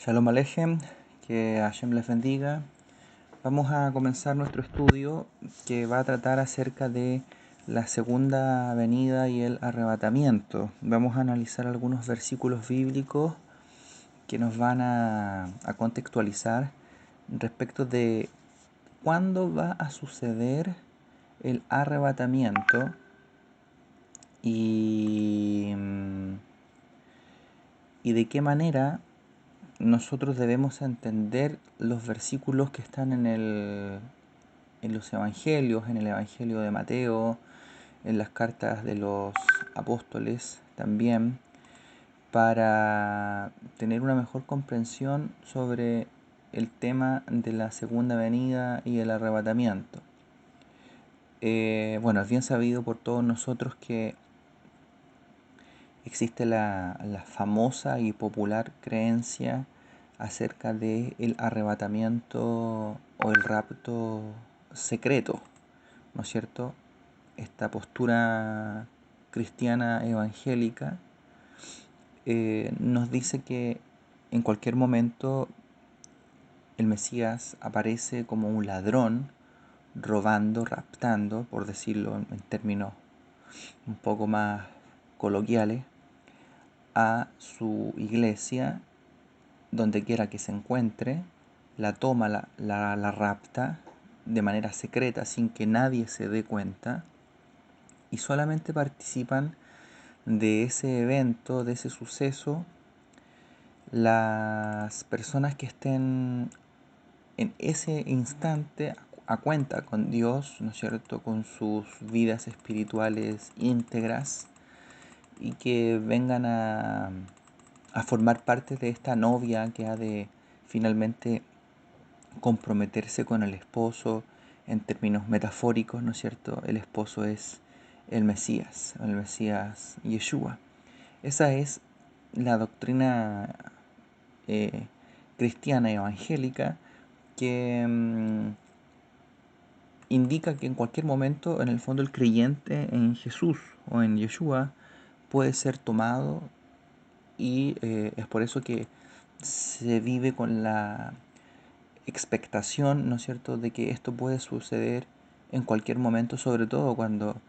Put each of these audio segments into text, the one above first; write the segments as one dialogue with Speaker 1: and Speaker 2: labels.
Speaker 1: Shalom Alejem, que Hashem les bendiga. Vamos a comenzar nuestro estudio que va a tratar acerca de la segunda venida y el arrebatamiento. Vamos a analizar algunos versículos bíblicos que nos van a contextualizar respecto de cuándo va a suceder el arrebatamiento y, y de qué manera nosotros debemos entender los versículos que están en los evangelios, en el Evangelio de Mateo, en las cartas de los apóstoles también, para tener una mejor comprensión sobre el tema de la segunda venida y el arrebatamiento. Bueno, es bien sabido por todos nosotros que existe la famosa y popular creencia acerca de el arrebatamiento o el rapto secreto, ¿no es cierto? Esta postura cristiana evangélica nos dice que en cualquier momento el Mesías aparece como un ladrón, robando, raptando, por decirlo en términos un poco más coloquiales, a su iglesia, donde quiera que se encuentre, la toma, la rapta de manera secreta sin que nadie se dé cuenta, y solamente participan de ese evento, de ese suceso, las personas que estén en ese instante a cuenta con Dios, ¿no es cierto?, con sus vidas espirituales íntegras, y que vengan a formar parte de esta novia que ha de finalmente comprometerse con el esposo en términos metafóricos, ¿no es cierto? El esposo es el Mesías Yeshua. Esa es la doctrina cristiana evangélica que indica que en cualquier momento, en el fondo, el creyente en Jesús o en Yeshua puede ser tomado, y es por eso que se vive con la expectación, ¿no es cierto?, de que esto puede suceder en cualquier momento, sobre todo cuando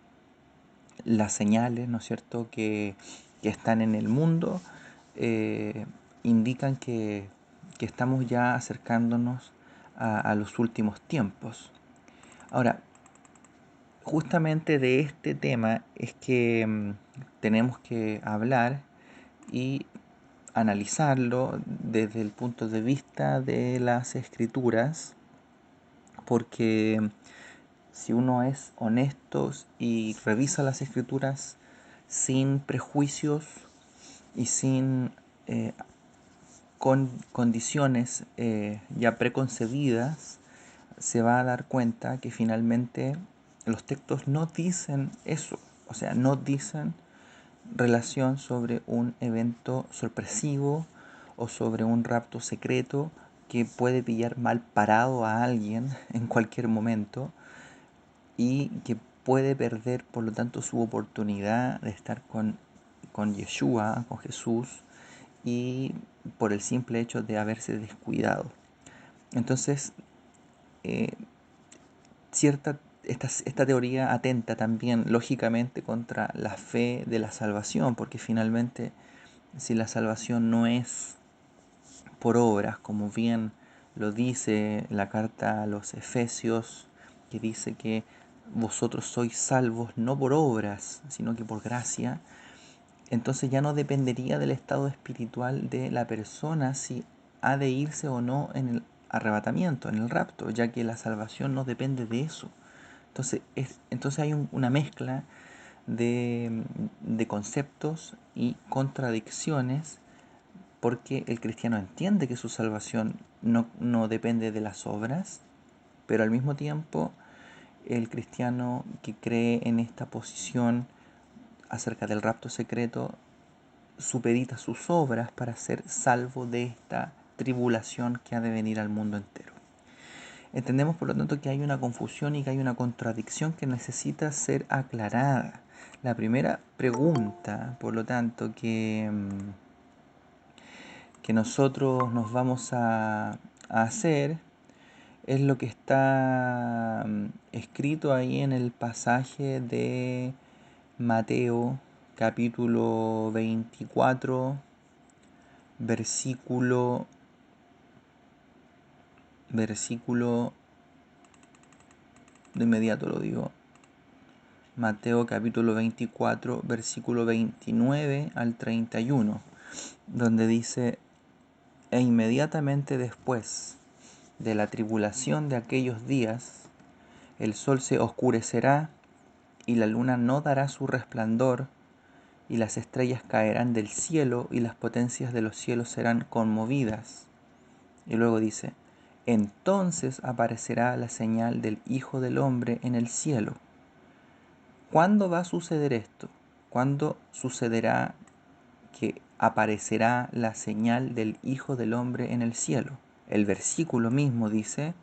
Speaker 1: las señales, ¿no es cierto?, que están en el mundo eh, indican que estamos ya acercándonos a los últimos tiempos. Ahora, justamente de este tema es que tenemos que hablar y analizarlo desde el punto de vista de las escrituras, porque si uno es honesto y revisa las escrituras sin prejuicios y sin condiciones ya preconcebidas, se va a dar cuenta que finalmente los textos no dicen eso, o sea, no dicen relación sobre un evento sorpresivo o sobre un rapto secreto que puede pillar mal parado a alguien en cualquier momento y que puede perder por lo tanto su oportunidad de estar con Yeshua, con Jesús, y por el simple hecho de haberse descuidado. Entonces, eh, esta teoría atenta también lógicamente contra la fe de la salvación, porque finalmente si la salvación no es por obras, como bien lo dice la carta a los Efesios, que dice que vosotros sois salvos no por obras, sino que por gracia, entonces ya no dependería del estado espiritual de la persona si ha de irse o no en el arrebatamiento, en el rapto, ya que la salvación no depende de eso. Entonces hay una mezcla de conceptos y contradicciones, porque el cristiano entiende que su salvación no depende de las obras, pero al mismo tiempo el cristiano que cree en esta posición acerca del rapto secreto supedita sus obras para ser salvo de esta tribulación que ha de venir al mundo entero. Entendemos por lo tanto que hay una confusión y que hay una contradicción que necesita ser aclarada. La primera pregunta, por lo tanto, que nosotros nos vamos a hacer es lo que está escrito ahí en el pasaje de Mateo capítulo 24, versículo, de inmediato lo digo, Mateo capítulo 24, versículo 29 al 31, donde dice: E inmediatamente después de la tribulación de aquellos días, el sol se oscurecerá y la luna no dará su resplandor, y las estrellas caerán del cielo y las potencias de los cielos serán conmovidas. Y luego dice: entonces aparecerá la señal del Hijo del Hombre en el cielo. ¿Cuándo va a suceder esto? ¿Cuándo sucederá que aparecerá la señal del Hijo del Hombre en el cielo? El versículo mismo dice: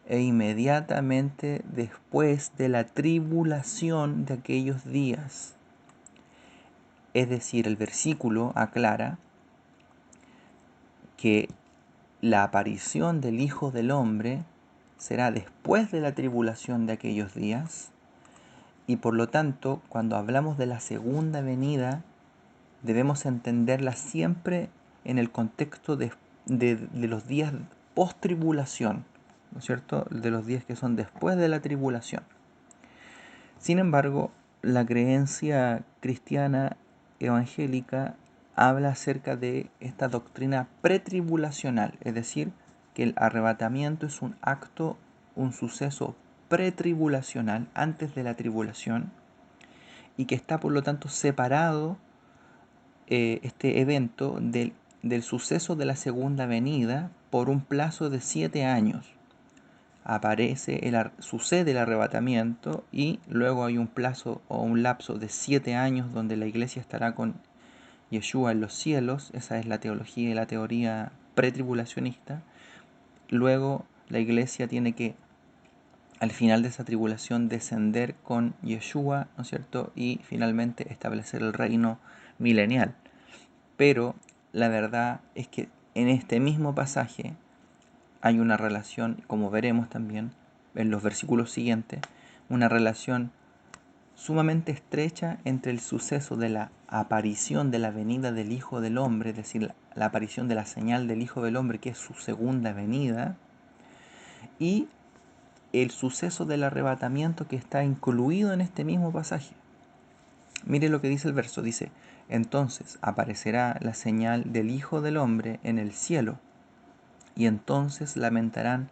Speaker 1: e inmediatamente después de la tribulación de aquellos días. Es decir, el versículo aclara que la aparición del Hijo del Hombre será después de la tribulación de aquellos días, y por lo tanto, cuando hablamos de la segunda venida, debemos entenderla siempre en el contexto de los días post-tribulación, ¿no es cierto? De los días que son después de la tribulación. Sin embargo, la creencia cristiana evangélica habla acerca de esta doctrina pretribulacional, es decir, que el arrebatamiento es un acto, un suceso pretribulacional, antes de la tribulación, y que está por lo tanto separado este evento del suceso de la segunda venida por un plazo de 7 años. Sucede el arrebatamiento y luego hay un plazo o un lapso de 7 años donde la iglesia estará con Yeshua en los cielos. Esa es la teología y la teoría pretribulacionista. Luego la iglesia tiene que, al final de esa tribulación, descender con Yeshua, ¿no es cierto? Y finalmente establecer el reino milenial. Pero la verdad es que en este mismo pasaje hay una relación, como veremos también en los versículos siguientes, una relación sumamente estrecha entre el suceso de la aparición de la venida del Hijo del Hombre, es decir, la aparición de la señal del Hijo del Hombre, que es su segunda venida, y el suceso del arrebatamiento que está incluido en este mismo pasaje. Mire lo que dice el verso, dice: entonces aparecerá la señal del Hijo del Hombre en el cielo, y entonces lamentarán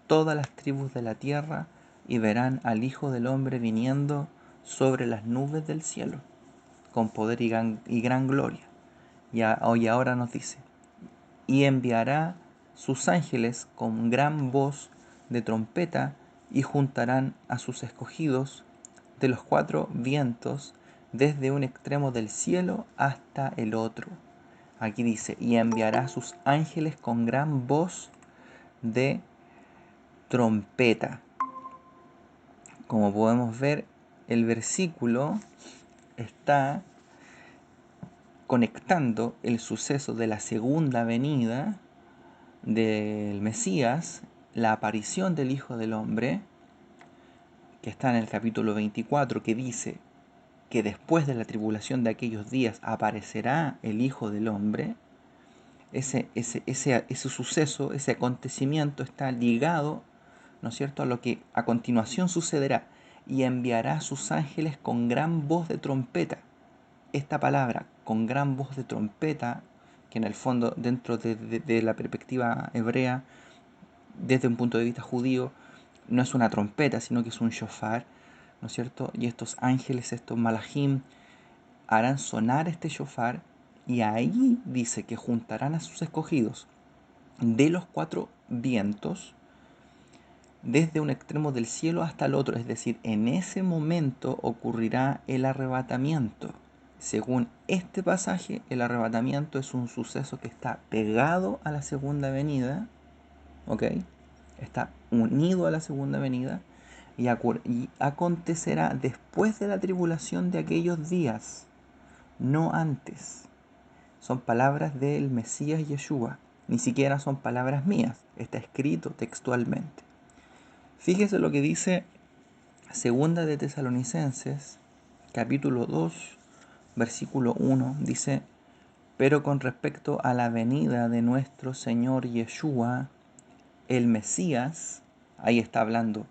Speaker 1: todas las tribus de la tierra y verán al Hijo del Hombre viniendo sobre las nubes del cielo, con poder y gran gloria. Y ahora nos dice: y enviará sus ángeles con gran voz de trompeta, y juntarán a sus escogidos de los 4 vientos, desde un extremo del cielo hasta el otro. Aquí dice: y enviará sus ángeles con gran voz de trompeta. Como podemos ver, el versículo está conectando el suceso de la segunda venida del Mesías, la aparición del Hijo del Hombre, que está en el capítulo 24, que dice que después de la tribulación de aquellos días aparecerá el Hijo del Hombre. Ese suceso, ese acontecimiento está ligado, ¿no es cierto?, a lo que a continuación sucederá. Y enviará a sus ángeles con gran voz de trompeta. Esta palabra, con gran voz de trompeta, que en el fondo, dentro de la perspectiva hebrea, desde un punto de vista judío, no es una trompeta, sino que es un shofar, ¿no es cierto? Y estos ángeles, estos malajim, harán sonar este shofar, y ahí dice que juntarán a sus escogidos de los 4 vientos, desde un extremo del cielo hasta el otro. Es decir, en ese momento ocurrirá el arrebatamiento. Según este pasaje, el arrebatamiento es un suceso que está pegado a la segunda venida, ¿ok? Está unido a la segunda venida, y acontecerá después de la tribulación de aquellos días, no antes. son palabras del Mesías Yeshua, ni siquiera son palabras mías, está escrito textualmente. Fíjese lo que dice Segunda de Tesalonicenses, capítulo 2, versículo 1, dice: pero con respecto a la venida de nuestro Señor Yeshua, el Mesías, ahí está hablando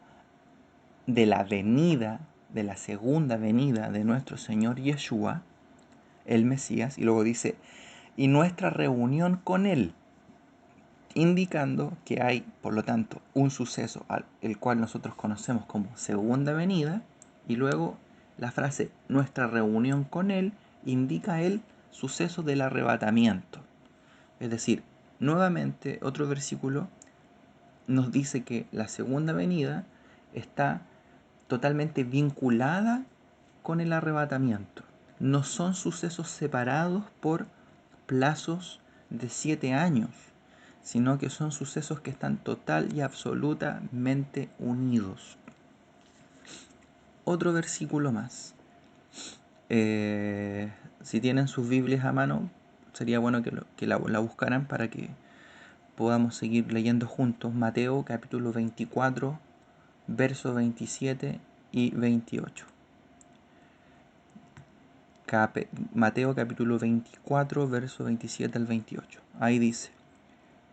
Speaker 1: de la venida, de la segunda venida de nuestro Señor Yeshua, el Mesías, y luego dice, y nuestra reunión con Él, indicando que hay, por lo tanto, un suceso el cual nosotros conocemos como segunda venida, y luego la frase nuestra reunión con Él indica el suceso del arrebatamiento. Es decir, nuevamente otro versículo nos dice que la segunda venida está totalmente vinculada con el arrebatamiento. No son sucesos separados por plazos de 7 años, sino que son sucesos que están total y absolutamente unidos. Otro versículo más. Si tienen sus Biblias a mano, sería bueno que la buscaran para que podamos seguir leyendo juntos. Mateo capítulo 24, versos 27 y 28. Mateo capítulo 24, verso 27 al 28. Ahí dice,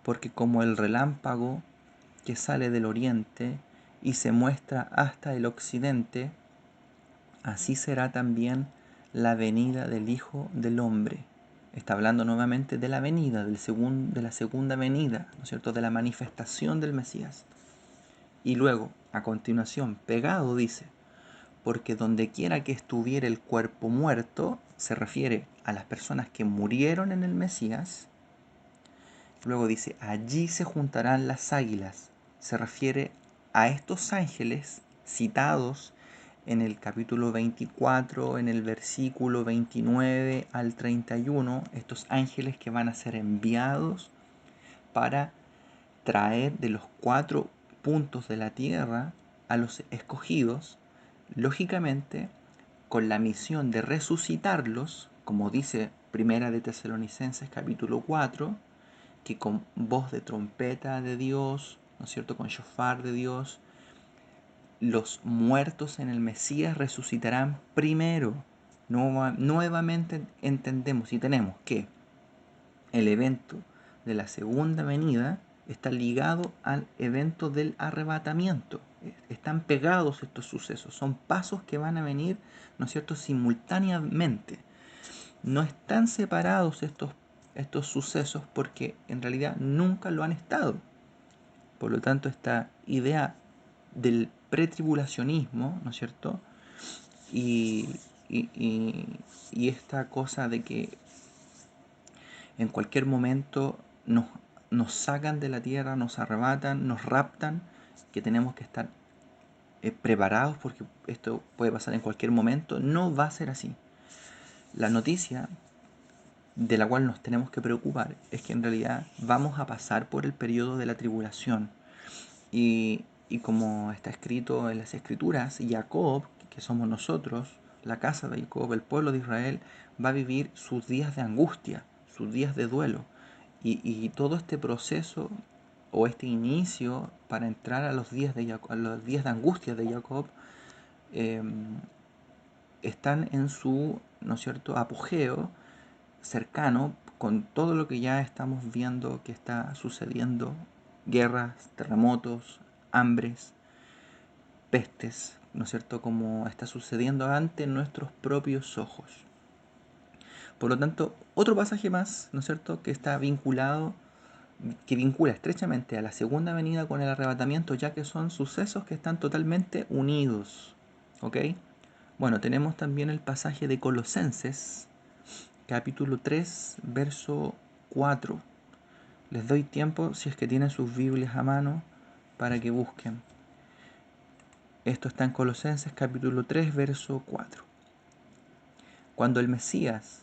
Speaker 1: porque como el relámpago que sale del oriente y se muestra hasta el occidente, así será también la venida del Hijo del Hombre. Está hablando nuevamente de la venida, de la segunda venida, ¿no es cierto?, de la manifestación del Mesías. Y luego, a continuación, pegado dice, porque donde quiera que estuviera el cuerpo muerto, se refiere a las personas que murieron en el Mesías. Luego dice, allí se juntarán las águilas. Se refiere a estos ángeles citados en el capítulo 24, en el versículo 29 al 31, estos ángeles que van a ser enviados para traer de los 4 puntos de la tierra a los escogidos, lógicamente con la misión de resucitarlos, como dice Primera de Tesalonicenses capítulo 4, que con voz de trompeta de Dios, ¿no es cierto?, con shofar de Dios, los muertos en el Mesías resucitarán primero. Nuevamente entendemos y tenemos que el evento de la segunda venida está ligado al evento del arrebatamiento. Están pegados estos sucesos, son pasos que van a venir, ¿no es cierto?, simultáneamente. No están separados estos sucesos porque en realidad nunca lo han estado. Por lo tanto, esta idea del pretribulacionismo, ¿no es cierto?, y, y esta cosa de que en cualquier momento nos sacan de la tierra, nos arrebatan, nos raptan, que tenemos que estar preparados porque esto puede pasar en cualquier momento, no va a ser así. La noticia de la cual nos tenemos que preocupar es que en realidad vamos a pasar por el periodo de la tribulación. Y como está escrito en las Escrituras, Jacob, que somos nosotros, la casa de Jacob, el pueblo de Israel, va a vivir sus días de angustia, sus días de duelo. Y todo este proceso o este inicio para entrar a los días a los días de angustia de Jacob, están en su, ¿no es cierto?, apogeo cercano con todo lo que ya estamos viendo que está sucediendo: guerras, terremotos, hambres, pestes, ¿no es cierto?, como está sucediendo ante nuestros propios ojos. Por lo tanto, otro pasaje más, ¿no es cierto?, que está vinculado, que vincula estrechamente a la segunda venida con el arrebatamiento, ya que son sucesos que están totalmente unidos. ¿Ok? Bueno, tenemos también el pasaje de Colosenses, capítulo 3, verso 4. Les doy tiempo, si es que tienen sus Biblias a mano, para que busquen. Esto está en Colosenses capítulo 3, verso 4. Cuando el Mesías,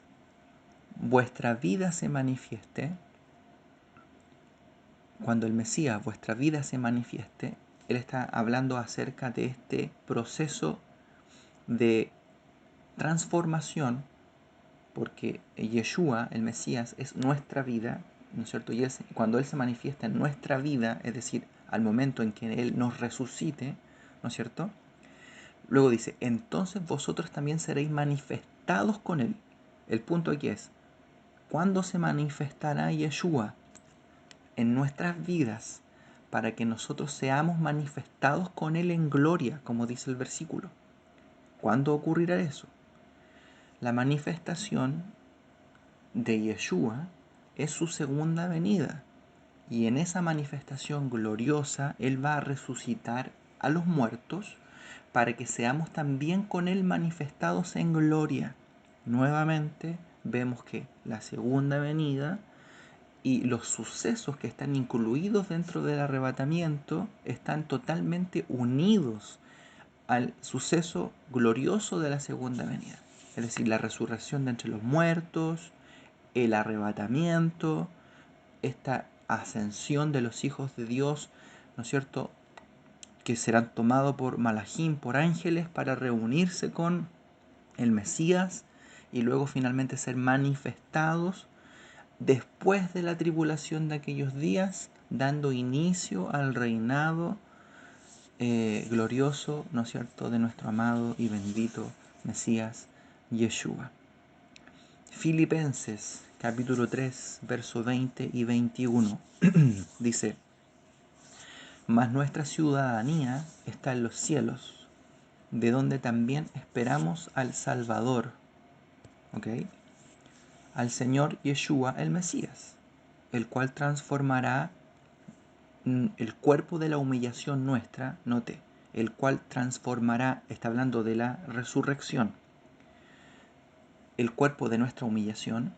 Speaker 1: vuestra vida se manifieste, cuando el Mesías, vuestra vida se manifieste, Él está hablando acerca de este proceso de transformación porque Yeshua, el Mesías, es nuestra vida, ¿no es cierto? Y cuando Él se manifiesta en nuestra vida, es decir, al momento en que Él nos resucite, ¿no es cierto? Luego dice, entonces vosotros también seréis manifestados con Él. El punto aquí es, ¿cuándo se manifestará Yeshua en nuestras vidas para que nosotros seamos manifestados con Él en gloria, como dice el versículo? ¿Cuándo ocurrirá eso? La manifestación de Yeshua es su segunda venida. Y en esa manifestación gloriosa, Él va a resucitar a los muertos para que seamos también con Él manifestados en gloria. Nuevamente vemos que la segunda venida y los sucesos que están incluidos dentro del arrebatamiento están totalmente unidos al suceso glorioso de la segunda venida. Es decir, la resurrección de entre los muertos, el arrebatamiento, esta ascensión de los hijos de Dios, ¿no es cierto?, que serán tomados por Malachim, por ángeles, para reunirse con el Mesías y luego finalmente ser manifestados después de la tribulación de aquellos días, dando inicio al reinado glorioso, ¿no es cierto?, de nuestro amado y bendito Mesías Yeshua. Filipenses capítulo 3, verso 20 y 21 dice, mas nuestra ciudadanía está en los cielos, de donde también esperamos al Salvador, ¿ok?, al Señor Yeshua el Mesías, el cual transformará el cuerpo de la humillación nuestra, note, el cual transformará, está hablando de la resurrección, el cuerpo de nuestra humillación,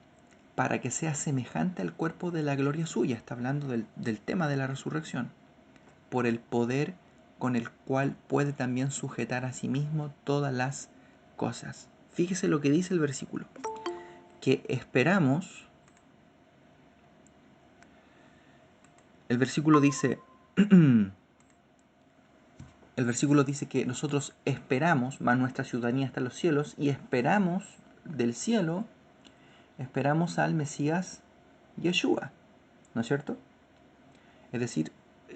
Speaker 1: para que sea semejante al cuerpo de la gloria suya, está hablando del tema de la resurrección, por el poder con el cual puede también sujetar a sí mismo todas las cosas. Fíjese lo que dice el versículo, que esperamos, el versículo dice, el versículo dice que nosotros esperamos, más nuestra ciudadanía está en los cielos, y esperamos del cielo, esperamos al Mesías Yeshua, ¿no es cierto? Es decir,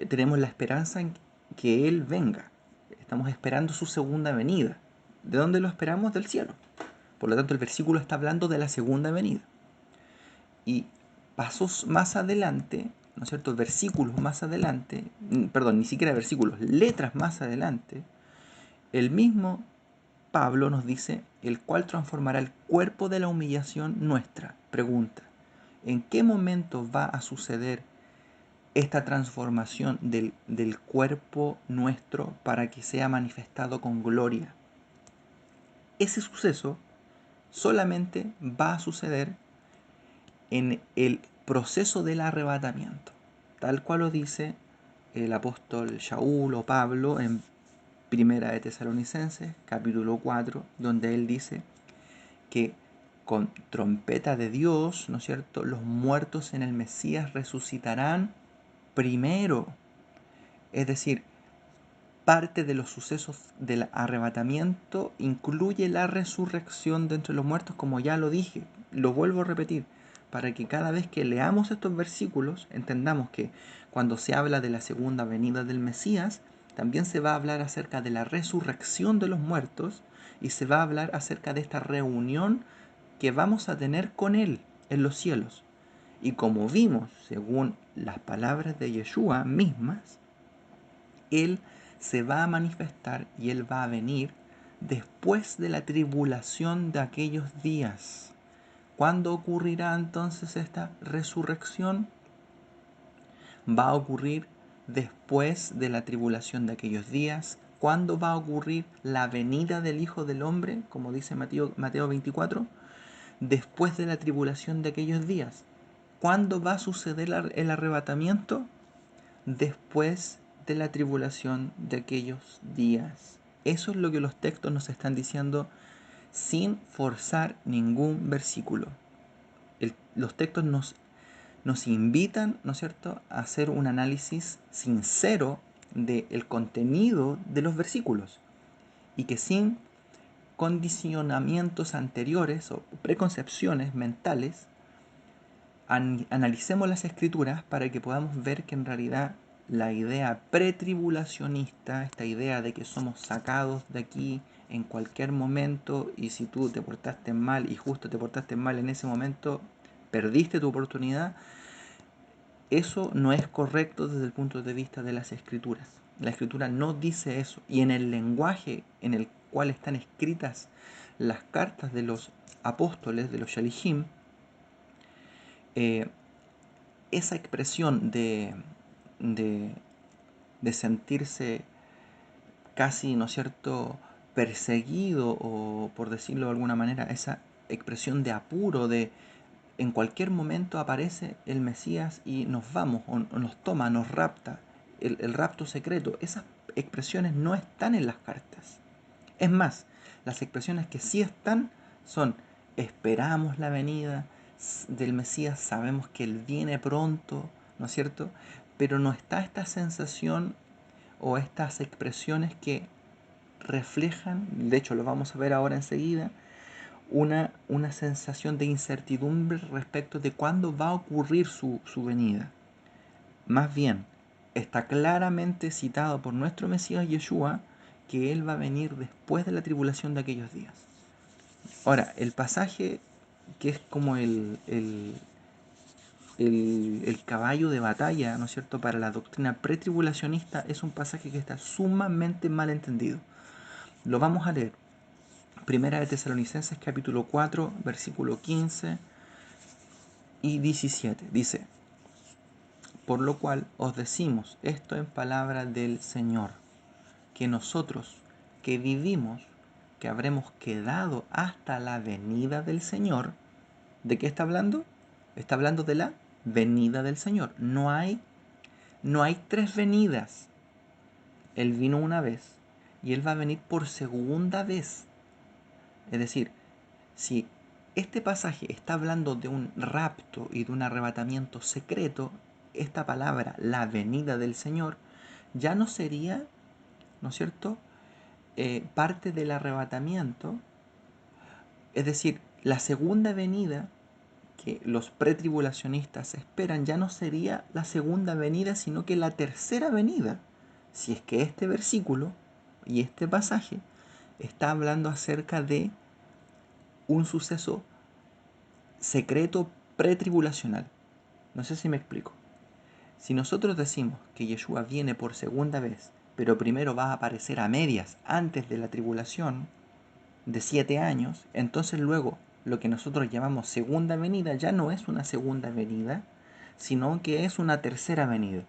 Speaker 1: tenemos la esperanza en que Él venga. Estamos esperando su segunda venida. ¿De dónde lo esperamos? Del cielo. Por lo tanto, el versículo está hablando de la segunda venida. Y pasos más adelante, ¿no es cierto?, versículos más adelante, perdón, ni siquiera versículos, letras más adelante, el mismo Pablo nos dice, el cual transformará el cuerpo de la humillación nuestra. Pregunta, ¿en qué momento va a suceder esta transformación del cuerpo nuestro para que sea manifestado con gloria? Ese suceso solamente va a suceder en el proceso del arrebatamiento, tal cual lo dice el apóstol Shaul o Pablo en Primera de Tesalonicenses, capítulo 4, donde él dice que con trompeta de Dios, ¿no es cierto?, los muertos en el Mesías resucitarán primero. Es decir, parte de los sucesos del arrebatamiento incluye la resurrección de entre los muertos, como ya lo dije, lo vuelvo a repetir, para que cada vez que leamos estos versículos entendamos que cuando se habla de la segunda venida del Mesías, también se va a hablar acerca de la resurrección de los muertos y se va a hablar acerca de esta reunión que vamos a tener con Él en los cielos. Y como vimos, según las palabras de Yeshua mismas, Él se va a manifestar y Él va a venir después de la tribulación de aquellos días. ¿Cuándo ocurrirá entonces esta resurrección? Va a ocurrir después de la tribulación de aquellos días. ¿Cuándo va a ocurrir la venida del Hijo del Hombre? Como dice Mateo 24. Después de la tribulación de aquellos días. ¿Cuándo va a suceder el arrebatamiento? Después de la tribulación de aquellos días. Eso es lo que los textos nos están diciendo sin forzar ningún versículo. Los textos nos invitan, ¿no es cierto?, a hacer un análisis sincero del contenido de los versículos y que sin condicionamientos anteriores o preconcepciones mentales, analicemos las escrituras para que podamos ver que en realidad la idea pretribulacionista, esta idea de que somos sacados de aquí en cualquier momento, y si tú te portaste mal y justo te portaste mal en ese momento, perdiste tu oportunidad, eso no es correcto desde el punto de vista de las escrituras. La escritura no dice eso, y en el lenguaje en el cual están escritas las cartas de los apóstoles, de los Shalihim, eh, esa expresión de, de sentirse casi, ¿no es cierto?, perseguido, o por decirlo de alguna manera, esa expresión de apuro, de en cualquier momento aparece el Mesías y nos vamos, o nos toma, nos rapta, el rapto secreto. Esas expresiones no están en las cartas. Es más, las expresiones que sí están son: esperamos la venida del Mesías, sabemos que Él viene pronto, ¿no es cierto? Pero no está esta sensación o estas expresiones que reflejan, de hecho lo vamos a ver ahora enseguida, una sensación de incertidumbre respecto de cuándo va a ocurrir su venida. Más bien, está claramente citado por nuestro Mesías Yeshua que Él va a venir después de la tribulación de aquellos días. Ahora, el pasaje que es como el caballo de batalla, ¿no es cierto?, para la doctrina pretribulacionista, es un pasaje que está sumamente mal entendido. Lo vamos a leer. Primera de Tesalonicenses capítulo 4, versículo 15 y 17. Dice: por lo cual os decimos esto en palabra del Señor, que nosotros que vivimos, que habremos quedado hasta la venida del Señor. ¿De qué está hablando? Está hablando de la venida del Señor. No hay tres venidas. Él vino una vez y Él va a venir por segunda vez. Es decir, si este pasaje está hablando de un rapto y de un arrebatamiento secreto, esta palabra, la venida del Señor, ya no sería, ¿no es cierto?, parte del arrebatamiento. Es decir, la segunda venida que los pretribulacionistas esperan ya no sería la segunda venida, sino que la tercera venida. Si es que este versículo y este pasaje está hablando acerca de un suceso secreto pretribulacional. No sé si me explico. Si nosotros decimos que Yeshua viene por segunda vez, pero primero va a aparecer a medias antes de la tribulación de 7 años, entonces luego lo que nosotros llamamos segunda venida ya no es una segunda venida, sino que es una tercera venida,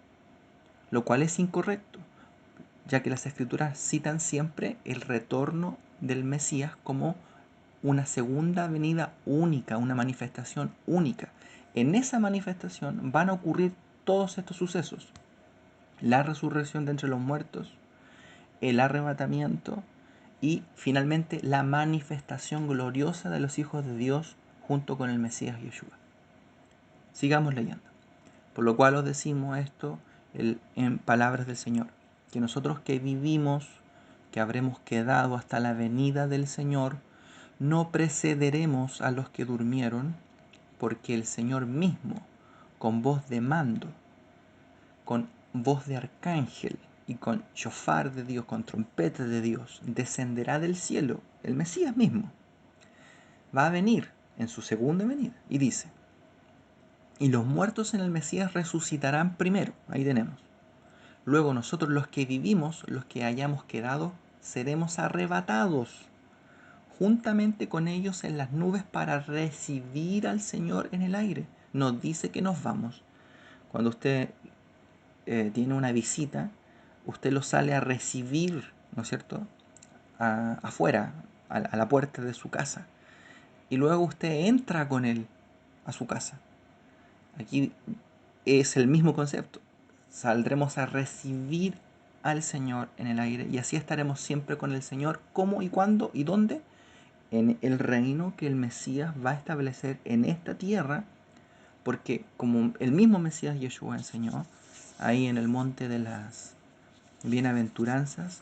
Speaker 1: lo cual es incorrecto, ya que las escrituras citan siempre el retorno del Mesías como una segunda venida única, una manifestación única. En esa manifestación van a ocurrir todos estos sucesos: la resurrección de entre los muertos, el arrebatamiento y finalmente la manifestación gloriosa de los hijos de Dios junto con el Mesías Yeshua. Sigamos leyendo. Por lo cual os decimos esto en palabras del Señor, que nosotros que vivimos, que habremos quedado hasta la venida del Señor, no precederemos a los que durmieron, porque el Señor mismo, con voz de mando, con voz de arcángel y con shofar de Dios, con trompeta de Dios, descenderá del cielo. El Mesías mismo va a venir en su segunda venida. Y dice: y los muertos en el Mesías resucitarán primero. Ahí tenemos. Luego nosotros los que vivimos, los que hayamos quedado, seremos arrebatados juntamente con ellos en las nubes para recibir al Señor en el aire. Nos dice que nos vamos. Cuando usted tiene una visita, usted lo sale a recibir, ¿no es cierto?, afuera, a la puerta de su casa. Y luego usted entra con él a su casa. Aquí es el mismo concepto. Saldremos a recibir al Señor en el aire y así estaremos siempre con el Señor. ¿Cómo y cuándo y dónde? En el reino que el Mesías va a establecer en esta tierra, porque como el mismo Mesías Yeshua enseñó ahí en el monte de las bienaventuranzas,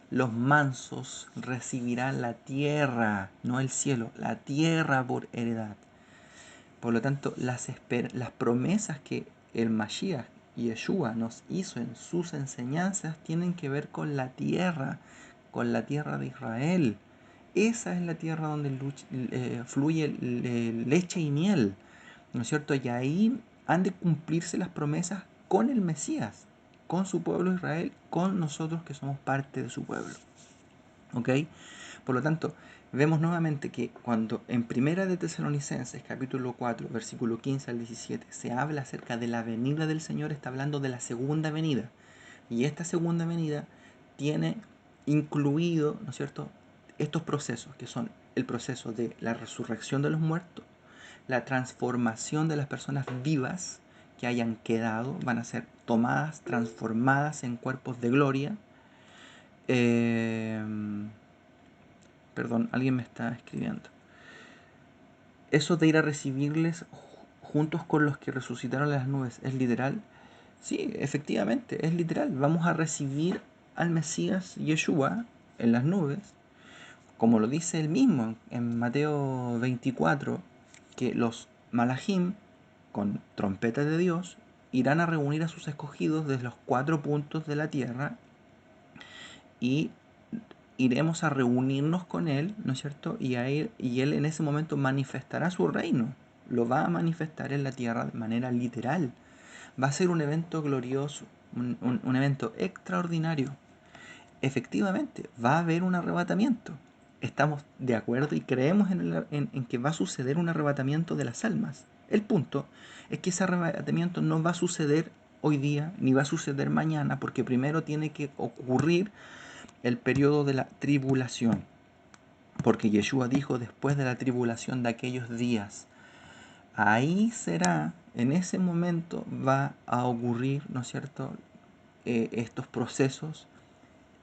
Speaker 1: Los mansos recibirán la tierra, no el cielo, la tierra por heredad. Por lo tanto, las promesas que el Mashiach y Yeshua nos hizo en sus enseñanzas tienen que ver con la tierra de Israel. Esa es la tierra donde fluye leche y miel, ¿no es cierto? Y ahí han de cumplirse las promesas con el Mesías, con su pueblo Israel, con nosotros que somos parte de su pueblo. ¿Ok? Por lo tanto, vemos nuevamente que cuando en Primera de Tesalonicenses, capítulo 4, versículo 15 al 17, se habla acerca de la venida del Señor, está hablando de la segunda venida. Y esta segunda venida tiene incluido, ¿no es cierto?, estos procesos, que son el proceso de la resurrección de los muertos, la transformación de las personas vivas que hayan quedado, van a ser tomadas, transformadas en cuerpos de gloria. Eh, Perdón, alguien me está escribiendo. Eso de ir a recibirles juntos con los que resucitaron en las nubes, ¿es literal? Sí, efectivamente, es literal. Vamos a recibir al Mesías Yeshua en las nubes, como lo dice él mismo en Mateo 24, que los malajim, con trompeta de Dios, irán a reunir a sus escogidos desde los 4 puntos de la tierra y iremos a reunirnos con Él, ¿no es cierto? Y Él en ese momento manifestará su reino, lo va a manifestar en la tierra de manera literal. Va a ser un evento glorioso, un evento extraordinario. Efectivamente, va a haber un arrebatamiento. Estamos de acuerdo y creemos en que va a suceder un arrebatamiento de las almas. El punto es que ese arrebatamiento no va a suceder hoy día ni va a suceder mañana, porque primero tiene que ocurrir el periodo de la tribulación. Porque Yeshua dijo, después de la tribulación de aquellos días, ahí será, en ese momento va a ocurrir, ¿no es cierto?, estos procesos,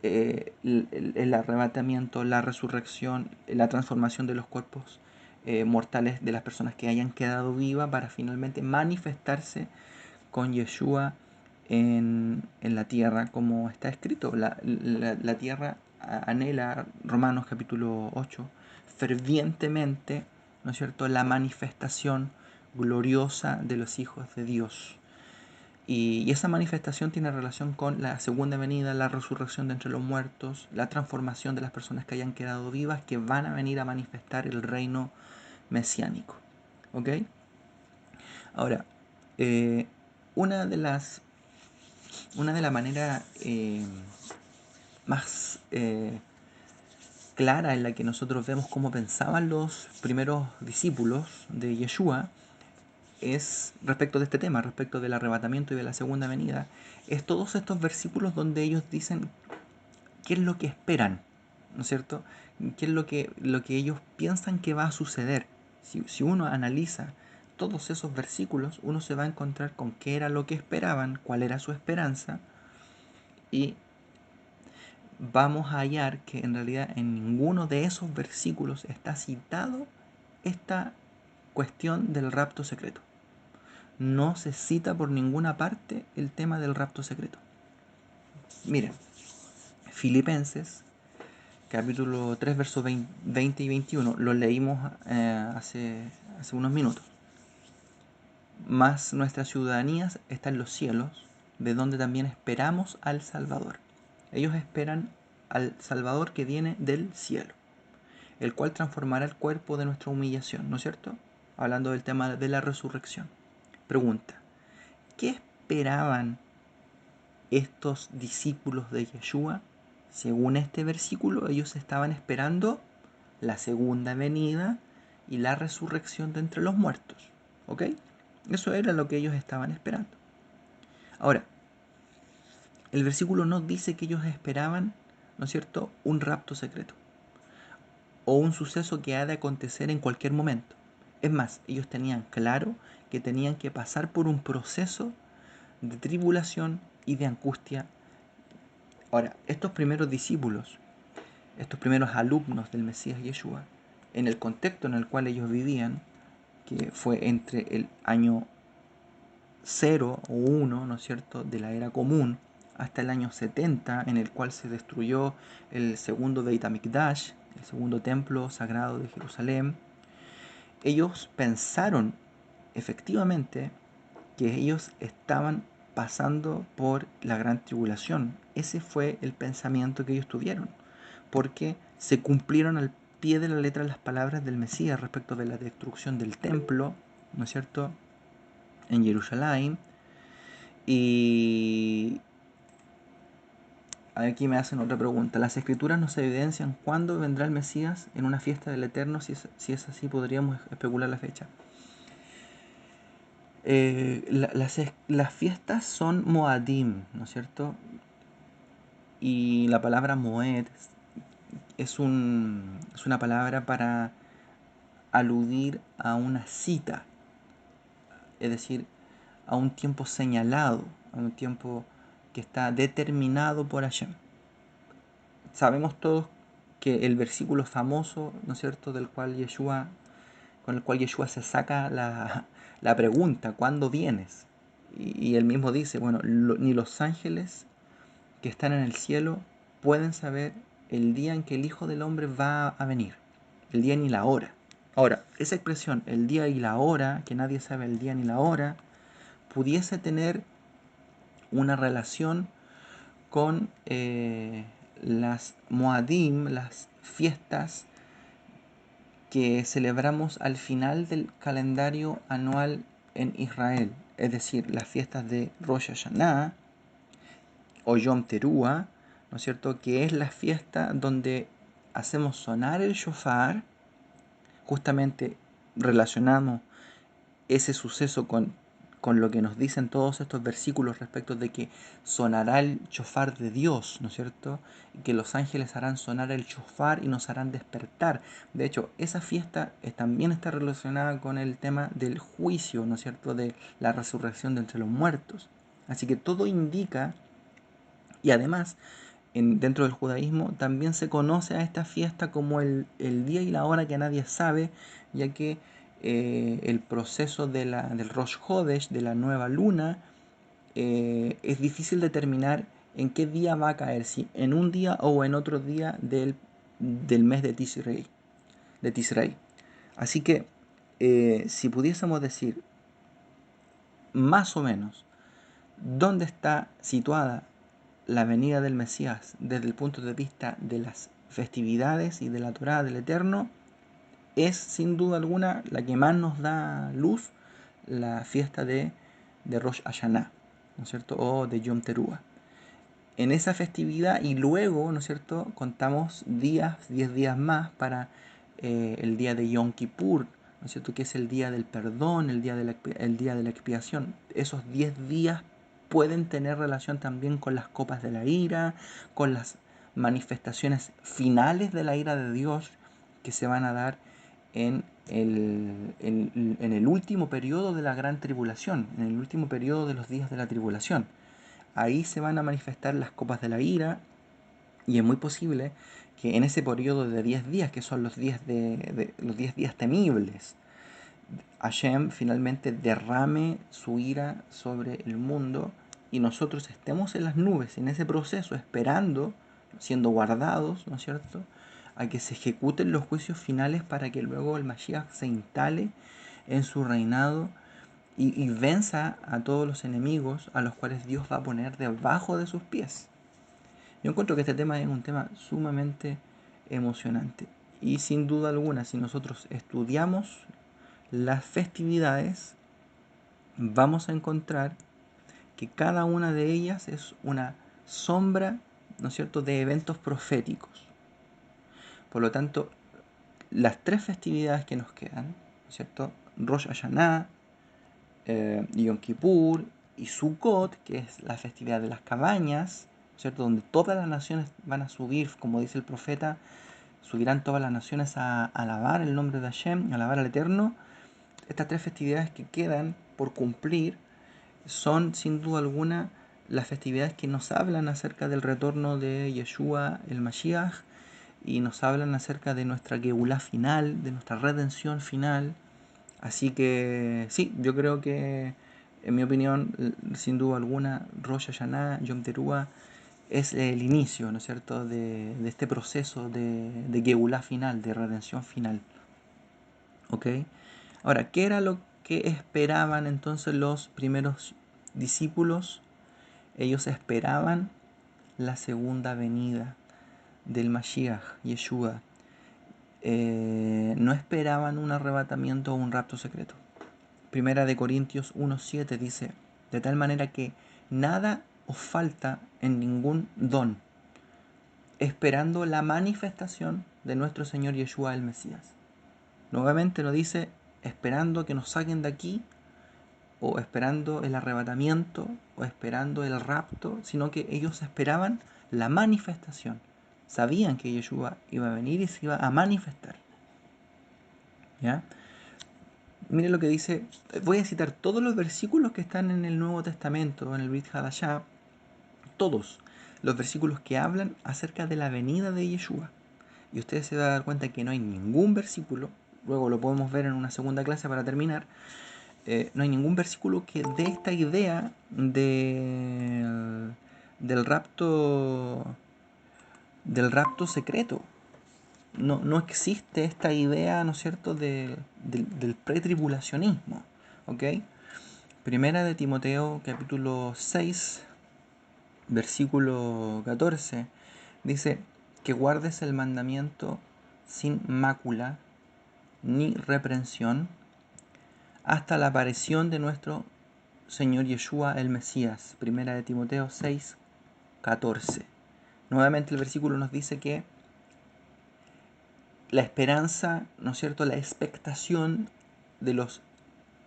Speaker 1: el arrebatamiento, la resurrección, la transformación de los cuerpos mortales de las personas que hayan quedado vivas para finalmente manifestarse con Yeshua en la tierra, como está escrito. La tierra anhela, Romanos capítulo 8, fervientemente, ¿no es cierto?, la manifestación gloriosa de los hijos de Dios. Y esa manifestación tiene relación con la segunda venida, la resurrección de entre los muertos, la transformación de las personas que hayan quedado vivas, que van a venir a manifestar el reino mesiánico. ¿Ok? Ahora, eh, una de las maneras más clara en la que nosotros vemos cómo pensaban los primeros discípulos de Yeshua es respecto de este tema, respecto del arrebatamiento y de la segunda venida, es todos estos versículos donde ellos dicen qué es lo que esperan, ¿no es cierto? ¿Qué es lo que ellos piensan que va a suceder? Si uno analiza todos esos versículos, uno se va a encontrar con qué era lo que esperaban, cuál era su esperanza, y vamos a hallar que en realidad en ninguno de esos versículos está citado esta cuestión del rapto secreto. No se cita por ninguna parte el tema del rapto secreto. Miren, Filipenses, capítulo 3, versos 20 y 21, lo leímos hace unos minutos. Mas nuestra ciudadanía está en los cielos, de donde también esperamos al Salvador. Ellos esperan al Salvador que viene del cielo, el cual transformará el cuerpo de nuestra humillación, ¿no es cierto? Hablando del tema de la resurrección. Pregunta, ¿qué esperaban estos discípulos de Yeshua? Según este versículo, ellos estaban esperando la segunda venida y la resurrección de entre los muertos. ¿Ok? Eso era lo que ellos estaban esperando. Ahora, el versículo no dice que ellos esperaban, ¿no es cierto?, un rapto secreto o un suceso que ha de acontecer en cualquier momento. Es más, ellos tenían claro que tenían que pasar por un proceso de tribulación y de angustia. Ahora, estos primeros discípulos, estos primeros alumnos del Mesías Yeshua, en el contexto en el cual ellos vivían, que fue entre el año 0 o 1, ¿no es cierto?, de la era común, hasta el año 70, en el cual se destruyó el segundo Beit HaMikdash, el segundo templo sagrado de Jerusalén. Ellos pensaron efectivamente que ellos estaban pasando por la gran tribulación. Ese fue el pensamiento que ellos tuvieron, porque se cumplieron al pie de la letra las palabras del Mesías respecto de la destrucción del templo, ¿no es cierto?, en Jerusalén. Y aquí me hacen otra pregunta. ¿Las escrituras nos evidencian cuándo vendrá el Mesías en una fiesta del Eterno? Si es así, podríamos especular la fecha. Las fiestas son Moadim, ¿no es cierto? Y la palabra Moed es una palabra para aludir a una cita, es decir, a un tiempo señalado, a un tiempo que está determinado por Hashem. Sabemos todos que el versículo famoso, ¿no es cierto?, con el cual Yeshua se saca la pregunta, ¿cuándo vienes? Y él mismo dice, bueno, ni los ángeles que están en el cielo pueden saber el día en que el Hijo del Hombre va a venir, el día ni la hora. Ahora, esa expresión, el día y la hora, que nadie sabe el día ni la hora, pudiese tener una relación con las Moadim, las fiestas que celebramos al final del calendario anual en Israel, es decir, las fiestas de Rosh Hashanah o Yom Teruah, ¿no es cierto?, que es la fiesta donde hacemos sonar el shofar. Justamente relacionamos ese suceso con lo que nos dicen todos estos versículos respecto de que sonará el shofar de Dios, ¿no es cierto? Y que los ángeles harán sonar el shofar y nos harán despertar. De hecho, esa fiesta también está relacionada con el tema del juicio, ¿no es cierto?, de la resurrección de entre los muertos. Así que todo indica, y además, dentro del judaísmo también se conoce a esta fiesta como el día y la hora que nadie sabe, ya que el proceso del Rosh Hodesh, de la nueva luna, es difícil determinar en qué día va a caer, si en un día o en otro día del mes de Tisrei. Así que si pudiésemos decir más o menos dónde está situada la venida del Mesías desde el punto de vista de las festividades y de la Torá del Eterno, es sin duda alguna la que más nos da luz, la fiesta de Rosh Hashanah, ¿no es cierto?, o de Yom Teruah. En esa festividad, y luego, ¿no es cierto?, contamos 10 días más para el día de Yom Kippur, ¿no es cierto?, que es el día del perdón, el día de la expiación. Esos 10 días pueden tener relación también con las copas de la ira, con las manifestaciones finales de la ira de Dios que se van a dar en el último periodo de la gran tribulación, en el último periodo de los días de la tribulación. Ahí se van a manifestar las copas de la ira, y es muy posible que en ese periodo de 10 días, que son los 10 los 10 días temibles, Hashem finalmente derrame su ira sobre el mundo y nosotros estemos en las nubes, en ese proceso, esperando, siendo guardados, ¿no es cierto?, a que se ejecuten los juicios finales para que luego el Mashiach se instale en su reinado y venza a todos los enemigos a los cuales Dios va a poner debajo de sus pies. Yo encuentro que este tema es un tema sumamente emocionante y sin duda alguna, si nosotros estudiamos las festividades, vamos a encontrar que cada una de ellas es una sombra, ¿no es cierto?, de eventos proféticos. Por lo tanto, las tres festividades que nos quedan, ¿no es cierto?, Rosh Hashanah, Yom Kippur y Sukkot, que es la festividad de las cabañas, ¿cierto?, donde todas las naciones van a subir, como dice el profeta, subirán todas las naciones a alabar el nombre de Hashem, a alabar al Eterno. Estas tres festividades que quedan por cumplir son sin duda alguna las festividades que nos hablan acerca del retorno de Yeshua el Mashiach y nos hablan acerca de nuestra Geulá final, de nuestra redención final. Así que sí, yo creo que en mi opinión, sin duda alguna, Rosh Hashanah, Yom Teruah, es el inicio, ¿no es cierto?, de este proceso de Geulah final, de redención final. ¿Ok? Ahora, ¿qué era lo que esperaban entonces los primeros discípulos? Ellos esperaban la segunda venida del Mashiach, Yeshua. No esperaban un arrebatamiento o un rapto secreto. Primera de Corintios 1:7 dice, de tal manera que nada os falta en ningún don, esperando la manifestación de nuestro Señor Yeshua el Mesías. Nuevamente nos dice, esperando que nos saquen de aquí, o esperando el arrebatamiento, o esperando el rapto, sino que ellos esperaban la manifestación. Sabían que Yeshua iba a venir y se iba a manifestar. ¿Ya? Mire lo que dice, voy a citar todos los versículos que están en el Nuevo Testamento, en el Brit Hadashah, todos los versículos que hablan acerca de la venida de Yeshua. Y ustedes se van a dar cuenta que no hay ningún versículo, luego lo podemos ver en una segunda clase para terminar, no hay ningún versículo que dé esta idea del rapto secreto. No existe esta idea, ¿no es cierto?, del pretribulacionismo. ¿Ok? Primera de Timoteo, capítulo 6, versículo 14, dice que guardes el mandamiento sin mácula ni reprensión hasta la aparición de nuestro Señor Yeshua el Mesías. Primera de Timoteo 6, 14. Nuevamente el versículo nos dice que la esperanza, ¿no es cierto?, la expectación de los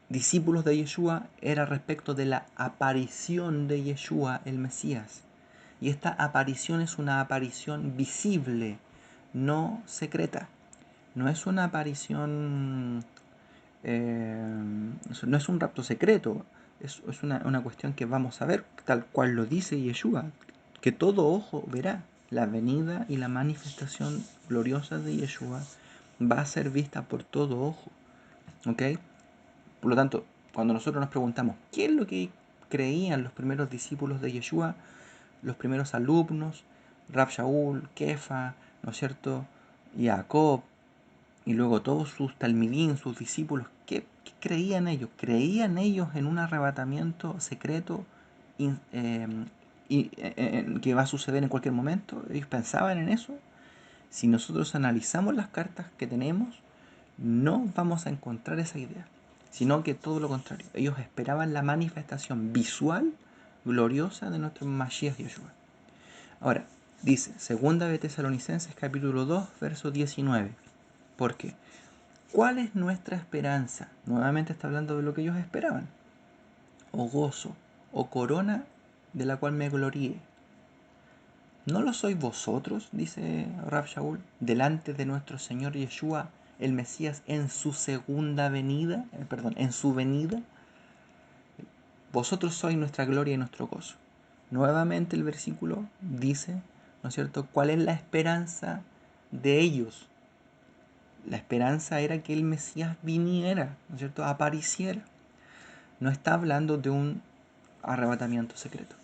Speaker 1: discípulos de Yeshua era respecto de la aparición de Yeshua el Mesías. Y esta aparición es una aparición visible, no secreta. No es una aparición, no es un rapto secreto, es una cuestión que vamos a ver, tal cual lo dice Yeshua, que todo ojo verá. La venida y la manifestación gloriosa de Yeshua va a ser vista por todo ojo. ¿Ok? Por lo tanto, cuando nosotros nos preguntamos qué es lo que creían los primeros discípulos de Yeshua, los primeros alumnos, Rab Shaul, Kefa, ¿no es cierto?, Jacob, y luego todos sus talmidín, sus discípulos, ¿qué creían ellos? ¿Creían ellos en un arrebatamiento secreto que va a suceder en cualquier momento? ¿Ellos pensaban en eso? Si nosotros analizamos las cartas que tenemos, no vamos a encontrar esa idea, sino que todo lo contrario. Ellos esperaban la manifestación visual, gloriosa de nuestro Mashiach Yeshua. Ahora, dice, segunda de Tesalonicenses capítulo 2, verso 19. ¿Por qué? ¿Cuál es nuestra esperanza? Nuevamente está hablando de lo que ellos esperaban. O gozo, o corona de la cual me gloríe. ¿No lo sois vosotros, dice Rab Shaul, delante de nuestro Señor Yeshua, el Mesías, en su segunda venida? En su venida. Vosotros sois nuestra gloria y nuestro gozo. Nuevamente el versículo dice, ¿no es cierto?, ¿cuál es la esperanza de ellos? La esperanza era que el Mesías viniera, ¿no es cierto?, apareciera. No está hablando de un arrebatamiento secreto.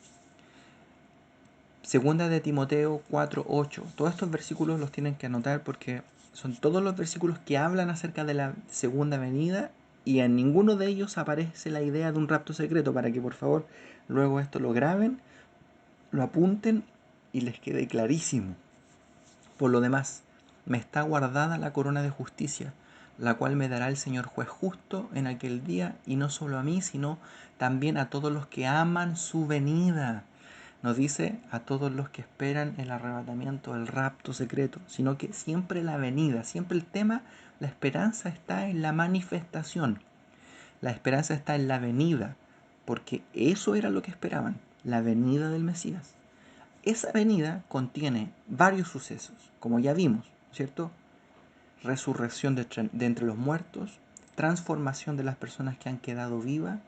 Speaker 1: Segunda de Timoteo 4:8. Todos estos versículos los tienen que anotar porque son todos los versículos que hablan acerca de la segunda venida y en ninguno de ellos aparece la idea de un rapto secreto, para que por favor luego esto lo graben, lo apunten y les quede clarísimo. Por lo demás, me está guardada la corona de justicia, la cual me dará el Señor juez justo en aquel día, y no solo a mí, sino también a todos los que aman su venida. Nos dice a todos los que esperan el arrebatamiento, el rapto secreto, sino que siempre la venida, siempre el tema, la esperanza está en la manifestación. La esperanza está en la venida, porque eso era lo que esperaban, la venida del Mesías. Esa venida contiene varios sucesos, como ya vimos, ¿cierto? Resurrección de entre los muertos, transformación de las personas que han quedado vivas,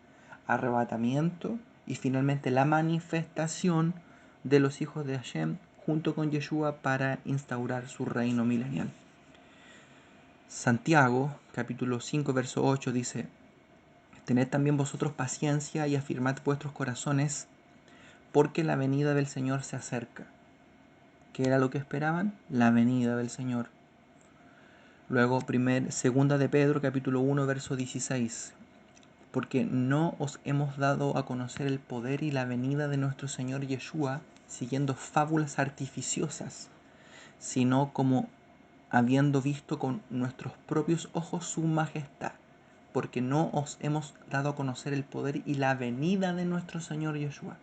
Speaker 1: arrebatamiento y finalmente la manifestación de los hijos de Hashem junto con Yeshua para instaurar su reino milenial. Santiago, capítulo 5, verso 8 dice, Tened también vosotros paciencia y afirmad vuestros corazones, porque la venida del Señor se acerca. ¿Qué era lo que esperaban? La venida del Señor. Luego, segunda de Pedro, capítulo 1, verso 16. Porque no os hemos dado a conocer el poder y la venida de nuestro Señor Yeshua siguiendo fábulas artificiosas, sino como habiendo visto con nuestros propios ojos su majestad. Porque no os hemos dado a conocer el poder y la venida de nuestro Señor Yeshua.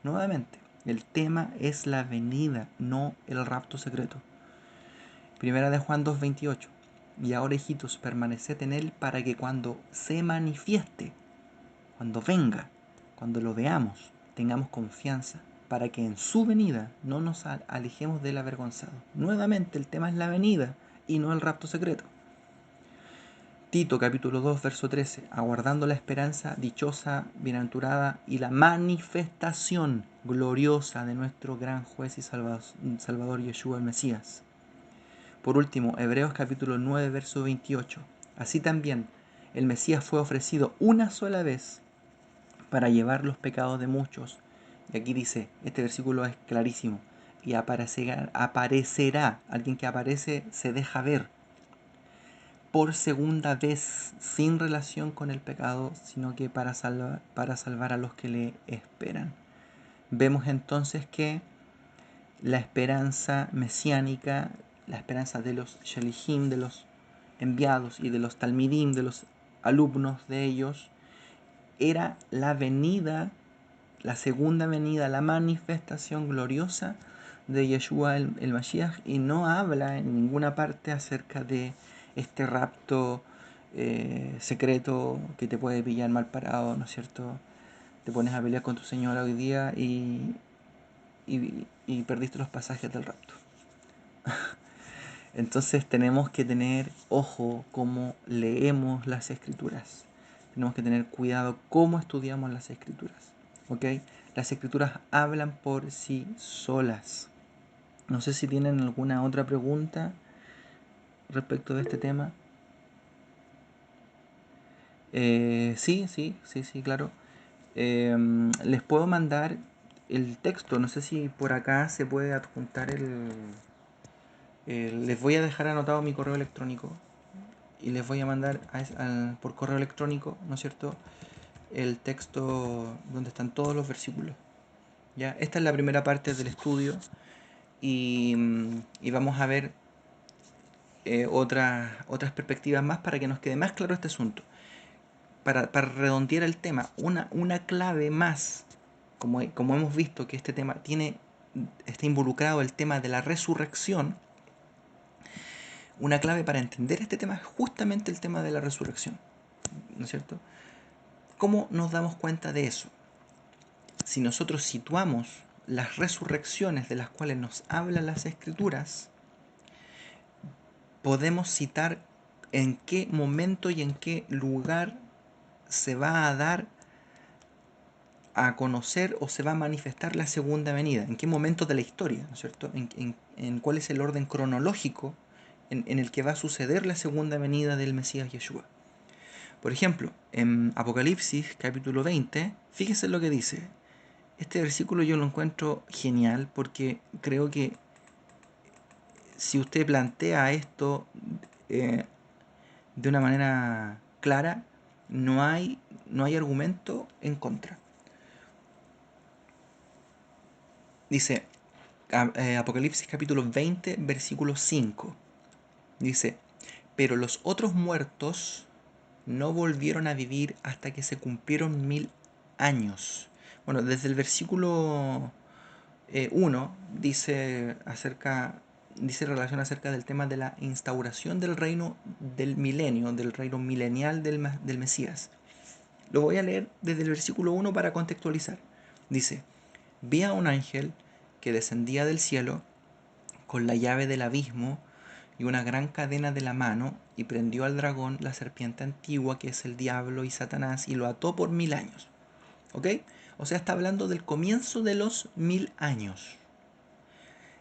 Speaker 1: Nuevamente, el tema es la venida, no el rapto secreto. Primera de Juan 2:28. Y ahora, hijitos, permaneced en él para que cuando se manifieste, cuando venga, cuando lo veamos, tengamos confianza, para que en su venida no nos alejemos del avergonzado. Nuevamente, el tema es la venida y no el rapto secreto. Tito capítulo 2, verso 13, aguardando la esperanza dichosa, bienaventurada y la manifestación gloriosa de nuestro gran juez y Salvador Yeshua el Mesías. Por último, Hebreos capítulo 9, verso 28. Así también, el Mesías fue ofrecido una sola vez para llevar los pecados de muchos. Y aquí dice, este versículo es clarísimo, y aparecerá, alguien que aparece se deja ver, por segunda vez, sin relación con el pecado, sino que para salvar a los que le esperan. Vemos entonces que la esperanza mesiánica, la esperanza de los Shalihim, de los enviados, y de los Talmidim, de los alumnos de ellos, era la venida, la segunda venida, la manifestación gloriosa de Yeshua el Mashiach, y no habla en ninguna parte acerca de este rapto secreto que te puede pillar mal parado, ¿no es cierto? Te pones a pelear con tu señora hoy día y perdiste los pasajes del rapto. Entonces tenemos que tener ojo cómo leemos las escrituras. Tenemos que tener cuidado cómo estudiamos las escrituras. ¿Ok? Las escrituras hablan por sí solas. No sé si tienen alguna otra pregunta respecto de este tema. Sí, claro. Les puedo mandar el texto. No sé si por acá se puede adjuntar les voy a dejar anotado mi correo electrónico y les voy a mandar por correo electrónico, ¿no es cierto?, el texto donde están todos los versículos. ¿Ya? Esta es la primera parte del estudio y vamos a ver otras perspectivas más para que nos quede más claro este asunto. Para redondear el tema, una clave más, como hemos visto que este tema está involucrado el tema de la resurrección. Una clave para entender este tema es justamente el tema de la resurrección, ¿no es cierto? ¿Cómo nos damos cuenta de eso? Si nosotros situamos las resurrecciones de las cuales nos hablan las escrituras, podemos citar en qué momento y en qué lugar se va a dar a conocer o se va a manifestar la segunda venida, en qué momento de la historia, ¿no es cierto? En cuál es el orden cronológico en el que va a suceder la segunda venida del Mesías Yeshua. Por ejemplo, en Apocalipsis capítulo 20, fíjese lo que dice. Este versículo yo lo encuentro genial porque creo que si usted plantea esto eh, de una manera clara, no hay argumento en contra. Dice Apocalipsis capítulo 20, versículo 5. Dice, pero los otros muertos no volvieron a vivir hasta que se cumplieron 1000 años. Bueno, desde el versículo 1 dice relación acerca del tema de la instauración del reino del milenio, del reino milenial del Mesías. Lo voy a leer desde el versículo 1 para contextualizar. Dice, vi a un ángel que descendía del cielo con la llave del abismo y una gran cadena de la mano, y prendió al dragón, la serpiente antigua, que es el diablo y Satanás, y lo ató por 1000 años. ¿Ok? O sea, está hablando del comienzo de los 1000 años.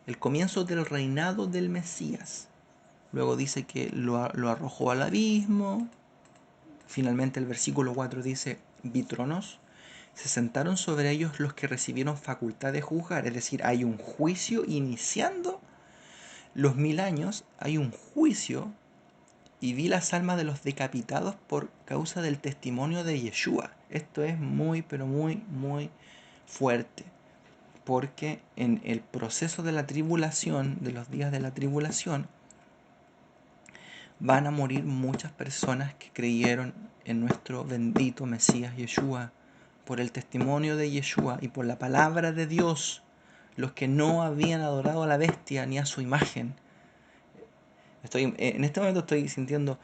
Speaker 1: El comienzo del reinado del Mesías. Luego dice que lo arrojó al abismo. Finalmente el versículo 4 dice, vi tronos, se sentaron sobre ellos los que recibieron facultad de juzgar. Es decir, hay un juicio iniciando los 1000 años, hay un juicio, y vi las almas de los decapitados por causa del testimonio de Yeshua. Esto es muy, pero muy, muy fuerte, porque en el proceso de la tribulación, de los días de la tribulación, van a morir muchas personas que creyeron en nuestro bendito Mesías Yeshua, por el testimonio de Yeshua y por la palabra de Dios, los que no habían adorado a la bestia ni a su imagen. En este momento estoy sintiendo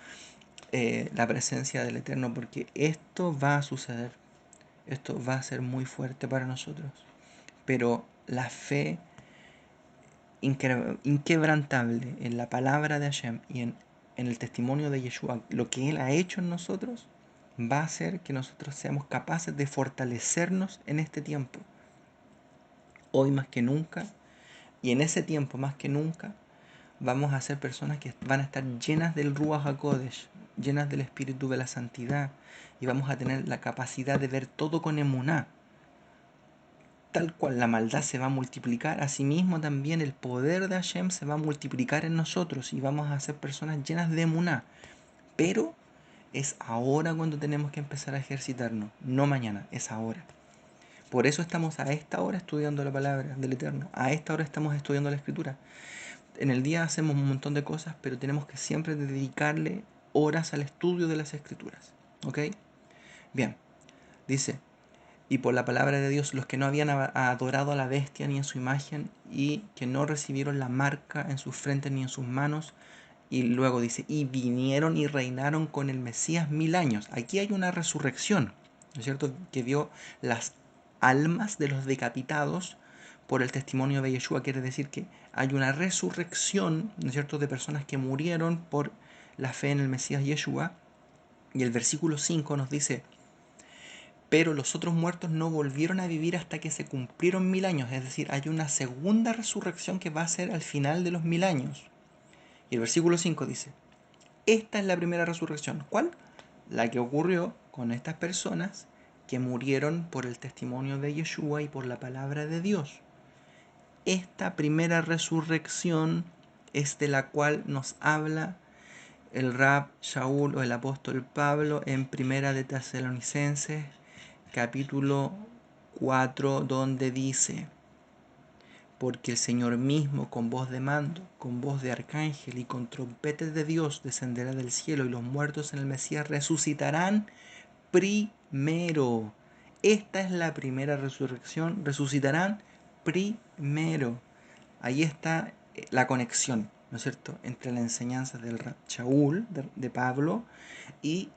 Speaker 1: la presencia del Eterno, porque esto va a suceder, esto va a ser muy fuerte para nosotros, pero la fe inquebrantable en la palabra de Hashem y en el testimonio de Yeshua, lo que Él ha hecho en nosotros, va a hacer que nosotros seamos capaces de fortalecernos en este tiempo, hoy más que nunca, y en ese tiempo más que nunca. Vamos a ser personas que van a estar llenas del Ruach HaKodesh, llenas del Espíritu de la Santidad, y vamos a tener la capacidad de ver todo con emuná. Tal cual la maldad se va a multiplicar, asimismo también el poder de Hashem se va a multiplicar en nosotros y vamos a ser personas llenas de emuná. Pero es ahora cuando tenemos que empezar a ejercitarnos, no mañana, es ahora. Por eso estamos a esta hora estudiando la palabra del Eterno, a esta hora estamos estudiando la Escritura. En el día hacemos un montón de cosas, pero tenemos que siempre dedicarle horas al estudio de las Escrituras. ¿Ok? Bien, dice, y por la palabra de Dios, los que no habían adorado a la bestia ni en su imagen, y que no recibieron la marca en sus frentes ni en sus manos, y luego dice, y vinieron y reinaron con el Mesías 1000 años. Aquí hay una resurrección, ¿no es cierto? Que vio las almas de los decapitados por el testimonio de Yeshua. Quiere decir que hay una resurrección, ¿no es cierto?, de personas que murieron por la fe en el Mesías Yeshua. Y el versículo 5 nos dice, pero los otros muertos no volvieron a vivir hasta que se cumplieron 1000 años. Es decir, hay una segunda resurrección que va a ser al final de los 1000 años. Y el versículo 5 dice, esta es la primera resurrección. ¿Cuál? La que ocurrió con estas personas que murieron por el testimonio de Yeshua y por la palabra de Dios. Esta primera resurrección es de la cual nos habla el Rab Shaul o el apóstol Pablo en Primera de Tesalonicenses capítulo 4, donde dice, porque el Señor mismo con voz de mando, con voz de arcángel y con trompetes de Dios descenderá del cielo, y los muertos en el Mesías resucitarán primero. Esta es la primera resurrección, resucitarán primero. Ahí está la conexión, ¿no es cierto?, entre la enseñanza del Rab Shaul, de Pablo, y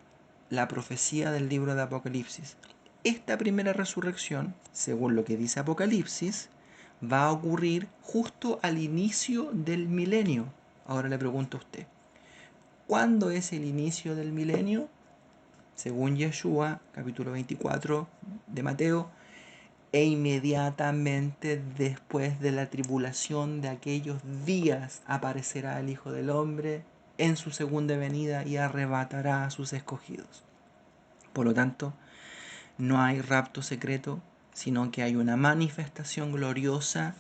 Speaker 1: la profecía del libro de Apocalipsis. Esta primera resurrección, según lo que dice Apocalipsis, va a ocurrir justo al inicio del milenio. Ahora le pregunto a usted, ¿cuándo es el inicio del milenio? Según Yeshua, capítulo 24 de Mateo, e inmediatamente después de la tribulación de aquellos días aparecerá el Hijo del Hombre en su segunda venida y arrebatará a sus escogidos. Por lo tanto, no hay rapto secreto, sino que hay una manifestación gloriosa,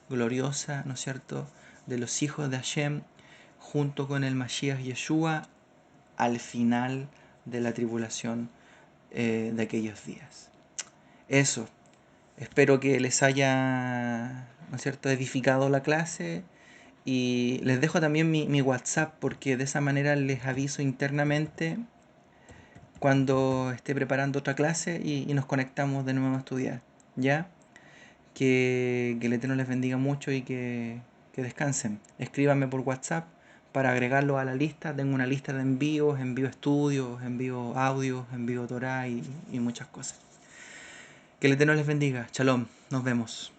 Speaker 1: ¿no es cierto?, de los hijos de Hashem junto con el Mashiach Yeshua al final de la tribulación de aquellos días. Eso, espero que les haya, ¿no es cierto?, edificado la clase, y les dejo también mi WhatsApp, porque de esa manera les aviso internamente cuando esté preparando otra clase y nos conectamos de nuevo a estudiar. ¿Ya? Que el Eterno les bendiga mucho y que descansen. Escríbanme por WhatsApp para agregarlo a la lista. Tengo una lista de envíos, envío estudios, envío audios, envío Torah y muchas cosas. Que el Eterno les bendiga. Shalom. Nos vemos.